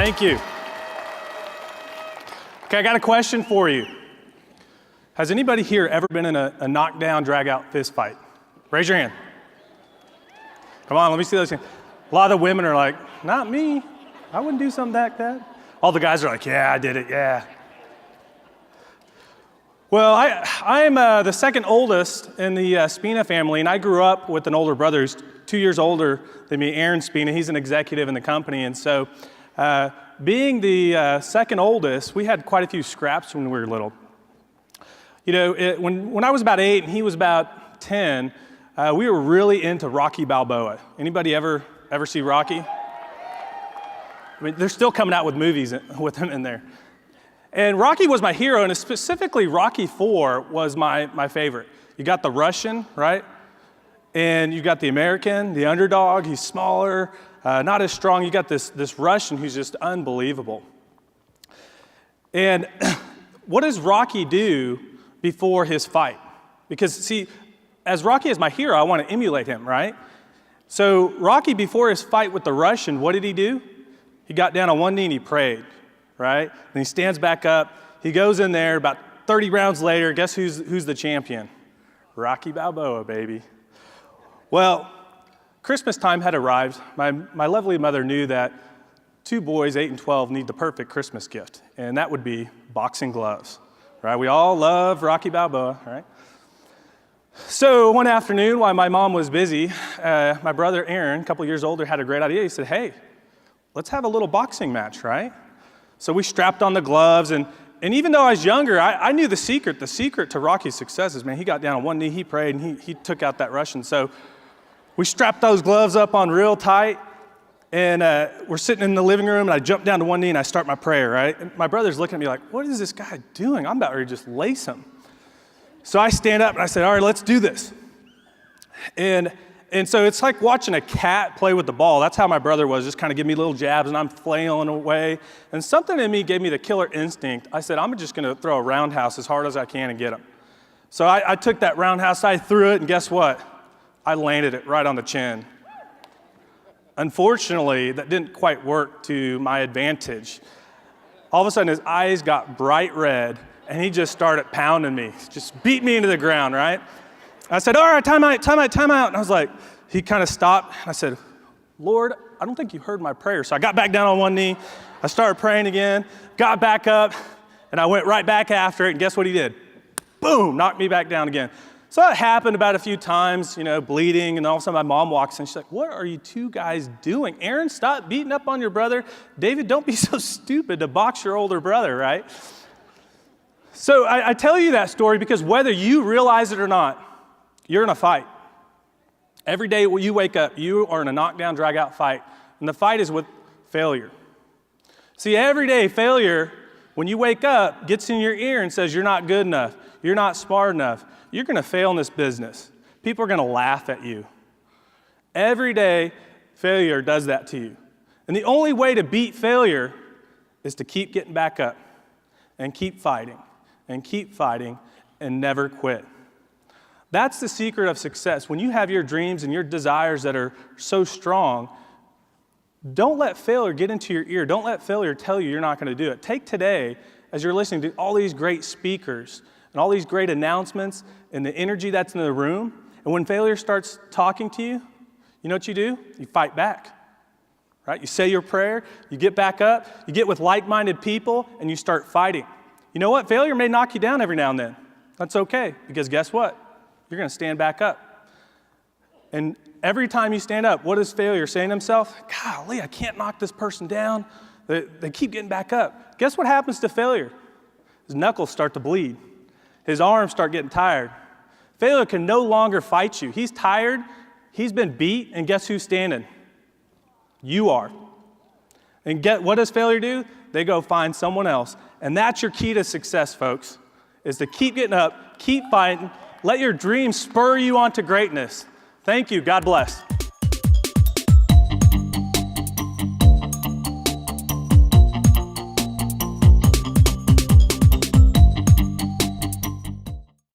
Thank you. Okay, I got a question for you. Has anybody here ever been in a knockdown, drag-out fist fight? Raise your hand. Come on, let me see those hands. A lot of the women are like, not me. I wouldn't do something like that. All the guys are like, yeah, I did it, yeah. Well, I'm the second oldest in the Spina family, and I grew up with an older brother who's 2 years older than me, Aaron Spina. He's an executive in the company, and so being the second oldest, we had quite a few scraps when we were little. You know, when I was about 8 and he was about 10, we were really into Rocky Balboa. Anybody ever see Rocky? I mean, they're still coming out with movies with him in there. And Rocky was my hero, and specifically Rocky IV was my favorite. You got the Russian, right? And you got the American, the underdog. He's smaller, not as strong. You got this Russian who's just unbelievable. And what does Rocky do before his fight? Because see, as Rocky is my hero, I want to emulate him, right? So Rocky, before his fight with the Russian, what did he do? He got down on one knee and he prayed, right? And he stands back up. He goes in there. About 30 rounds later, guess who's the champion? Rocky Balboa, baby. Well, Christmas time had arrived. My lovely mother knew that 2 boys, 8 and 12, need the perfect Christmas gift, and that would be boxing gloves, right? We all love Rocky Balboa, right? So one afternoon, while my mom was busy, my brother Aaron, a couple years older, had a great idea. He said, hey, let's have a little boxing match, right? So we strapped on the gloves, and even though I was younger, I knew the secret. The secret to Rocky's success is, man, he got down on one knee, he prayed, and he took out that Russian. So we strapped those gloves up on real tight, and we're sitting in the living room, and I jump down to one knee, and I start my prayer, right? And my brother's looking at me like, what is this guy doing? I'm about ready to just lace him. So I stand up, and I said, all right, let's do this. And so it's like watching a cat play with the ball. That's how my brother was, just kind of give me little jabs, and I'm flailing away. And something in me gave me the killer instinct. I said, I'm just going to throw a roundhouse as hard as I can and get him. So I took that roundhouse, I threw it, and guess what? I landed it right on the chin. Unfortunately, that didn't quite work to my advantage. All of a sudden, his eyes got bright red, and he just started pounding me, just beat me into the ground, right? I said, all right, time out. And I was like, he kind of stopped. And I said, Lord, I don't think you heard my prayer. So I got back down on one knee. I started praying again, got back up, and I went right back after it. And guess what he did? Boom, knocked me back down again. So that happened about a few times, you know, bleeding. And all of a sudden my mom walks in. She's like, what are you two guys doing? Aaron, stop beating up on your brother. David, don't be so stupid to box your older brother, right? So I tell you that story because whether you realize it or not, you're in a fight. Every day when you wake up, you are in a knockdown, drag-out fight. And the fight is with failure. See, every day failure, when you wake up, gets in your ear and says, you're not good enough. You're not smart enough. You're going to fail in this business. People are going to laugh at you. Every day, failure does that to you. And the only way to beat failure is to keep getting back up and keep fighting and never quit. That's the secret of success. When you have your dreams and your desires that are so strong, don't let failure get into your ear. Don't let failure tell you you're not going to do it. Take today, as you're listening to all these great speakers and all these great announcements and the energy that's in the room, and when failure starts talking to you, you know what you do? You fight back, right? You say your prayer, you get back up, you get with like-minded people, and you start fighting. You know what? Failure may knock you down every now and then. That's okay, because guess what? You're going to stand back up. And every time you stand up, what is failure saying to himself? Golly, I can't knock this person down. They keep getting back up. Guess what happens to failure? His knuckles start to bleed. His arms start getting tired. Failure can no longer fight you. He's tired. He's been beat. And guess who's standing? You are. And what does failure do? They go find someone else. And that's your key to success, folks, is to keep getting up, keep fighting, let your dreams spur you on to greatness. Thank you. God bless.